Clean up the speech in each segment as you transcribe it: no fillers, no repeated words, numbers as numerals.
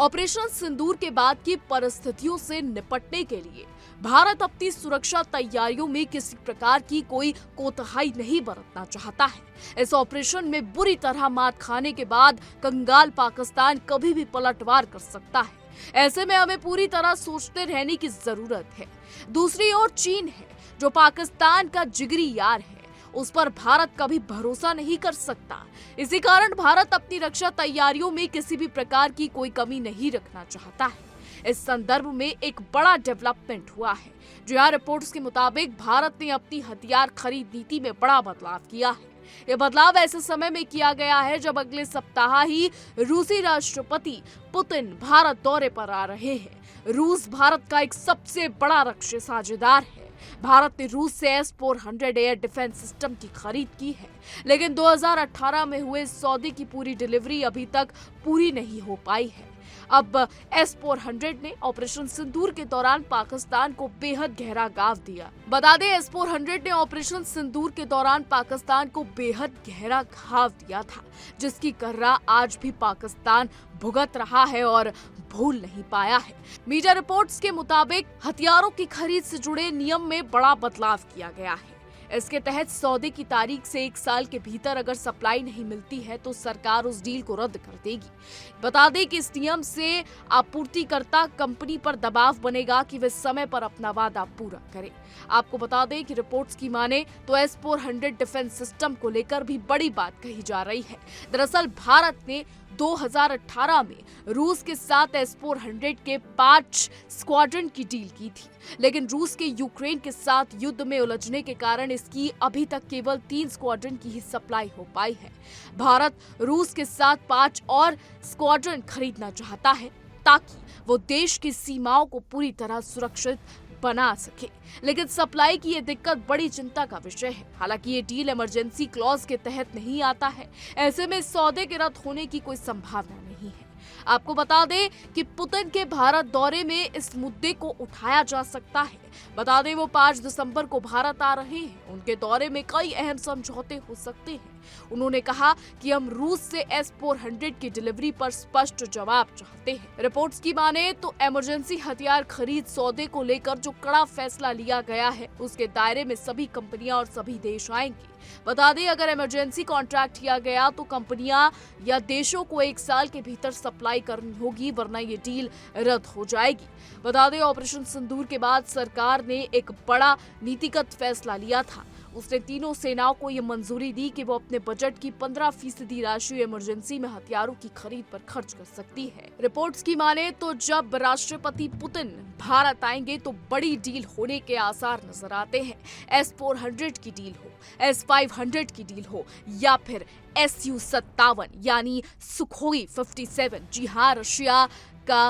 Operation सिंदूर के बाद की परिस्थितियों से निपटने के लिए भारत अपनी सुरक्षा तैयारियों में किसी प्रकार की कोई कोताही नहीं बरतना चाहता है। इस ऑपरेशन में बुरी तरह मात खाने के बाद कंगाल पाकिस्तान कभी भी पलटवार कर सकता है। ऐसे में हमें पूरी तरह सोचते रहने की जरूरत है। दूसरी ओर चीन है, जो पाकिस्तान का जिगरी यार है। उस पर भारत कभी भरोसा नहीं कर सकता। इसी कारण भारत अपनी रक्षा तैयारियों में किसी भी प्रकार की कोई कमी नहीं रखना चाहता है। इस संदर्भ में एक बड़ा डेवलपमेंट हुआ है। जो यहाँ रिपोर्ट्स के मुताबिक भारत ने अपनी हथियार खरीद नीति में बड़ा बदलाव किया है। यह बदलाव ऐसे समय में किया गया है जब अगले सप्ताह ही रूसी राष्ट्रपति पुतिन भारत दौरे पर आ रहे हैं। रूस भारत का एक सबसे बड़ा रक्षा साझेदार है। भारत ने रूस से S-400 एयर डिफेंस सिस्टम की खरीद की है, लेकिन 2018 में हुए सौदे की पूरी डिलीवरी अभी तक पूरी नहीं हो पाई है। अब S-400 ने ऑपरेशन सिंदूर के दौरान पाकिस्तान को बेहद गहरा घाव दिया। बता दें, S-400 ने ऑपरेशन सिंदूर के दौरान पाकिस्तान को बेहद गहरा घाव दिया था, जिसकी कर्रा आज भी पाकिस्तान भुगत रहा है और भूल नहीं पाया है। मीडिया रिपोर्ट्स के मुताबिक हथियारों की खरीद से जुड़े नियम में बड़ा बदलाव किया गया है। इसके तहत सौदे की तारीख से 1 साल के भीतर अगर सप्लाई नहीं मिलती है तो सरकार उस डील को रद्द कर देगी। बता दें कि इस नियम से आपूर्तिकर्ता कंपनी पर दबाव बनेगा कि वे समय पर अपना वादा पूरा करें। आपको बता दें कि रिपोर्ट्स की माने तो S-400 डिफेंस सिस्टम को लेकर भी बड़ी बात कही जा रही है। दरअसल भारत ने 2018 में रूस के साथ S-400 के 5 स्क्वाड्रन की डील की थी, लेकिन रूस के यूक्रेन के साथ युद्ध में उलझने के कारण इसकी अभी तक केवल 3 स्क्वाड्रन की ही सप्लाई हो पाई है। भारत रूस के साथ 5 और स्क्वाड्रन खरीदना चाहता है ताकि वो देश की सीमाओं को पूरी तरह सुरक्षित बना सके, लेकिन सप्लाई की ये दिक्कत बड़ी चिंता का विषय है। हालांकि ये डील इमरजेंसी क्लॉज के तहत नहीं आता है। ऐसे में सौदे के रद्द होने की कोई संभावना नहीं है। आपको बता दें कि पुतिन के भारत दौरे में इस मुद्दे को उठाया जा सकता है। बता दें वो 5 दिसंबर को भारत आ रहे हैं। उनके दौरे में कई अहम समझौते हो सकते हैं। उन्होंने कहा कि हम रूस से S-400 की डिलीवरी पर स्पष्ट जवाब चाहते हैं। रिपोर्ट्स की माने तो इमरजेंसी हथियार खरीद सौदे को लेकर जो कड़ा फैसला लिया गया है, उसके दायरे में सभी कंपनियां और सभी देश आएंगे। बता दें, अगर इमरजेंसी कॉन्ट्रैक्ट किया गया तो कंपनियां या देशों को 1 साल के भीतर सप्लाई करनी होगी, वरना ये डील रद्द हो जाएगी। बता दें, ऑपरेशन सिंदूर के बाद सरकार ने एक बड़ा नीतिगत फैसला लिया था। उसने तीनों सेनाओं को ये मंजूरी दी कि वो अपने बजट की 15% राशि इमरजेंसी में हथियारों की खरीद पर खर्च कर सकती है। रिपोर्ट्स की माने तो जब राष्ट्रपति पुतिन भारत आएंगे तो बड़ी डील होने के आसार नजर आते हैं। S-400 की डील हो, S-500 की डील हो या फिर Su-57 यानी सुखोई 57। जी हाँ, रशिया का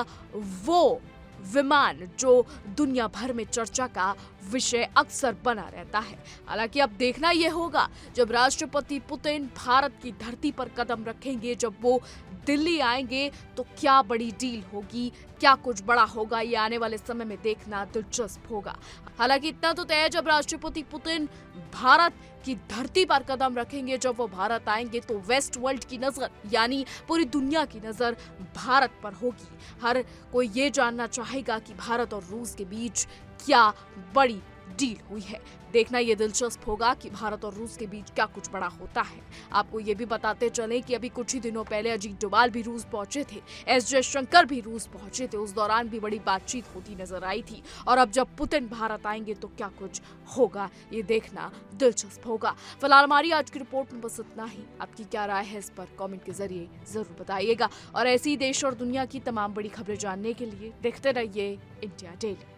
वो विमान जो दुनिया भर में चर्चा का विषय अक्सर बना रहता है। हालांकि अब देखना यह होगा जब राष्ट्रपति पुतिन भारत की धरती पर कदम रखेंगे, जब वो दिल्ली आएंगे तो क्या बड़ी डील होगी, क्या कुछ बड़ा होगा, ये आने वाले समय में देखना दिलचस्प होगा। हालांकि इतना तो तय है, जब राष्ट्रपति पुतिन भारत की धरती पर कदम रखेंगे, जब वो भारत आएंगे तो वेस्ट वर्ल्ड की नजर यानी पूरी दुनिया की नजर भारत पर होगी। हर कोई ये जानना चाहेगा कि भारत और रूस के बीच क्या बड़ी डील हुई है। देखना ये दिलचस्प होगा कि भारत और रूस के बीच क्या कुछ बड़ा होता है। आपको ये भी बताते चलें कि अभी कुछ ही दिनों पहले अजीत डोभाल भी रूस पहुंचे थे, S जयशंकर भी रूस पहुंचे थे। उस दौरान भी बड़ी बातचीत होती नजर आई थी। और अब जब पुतिन भारत आएंगे तो क्या कुछ होगा, ये देखना दिलचस्प होगा। फिलहाल हमारी आज की रिपोर्ट में बस इतना ही। आपकी क्या राय है इस पर कॉमेंट के जरिए जरूर बताइएगा। और ऐसी देश और दुनिया की तमाम बड़ी खबरें जानने के लिए देखते रहिए इंडिया डेली।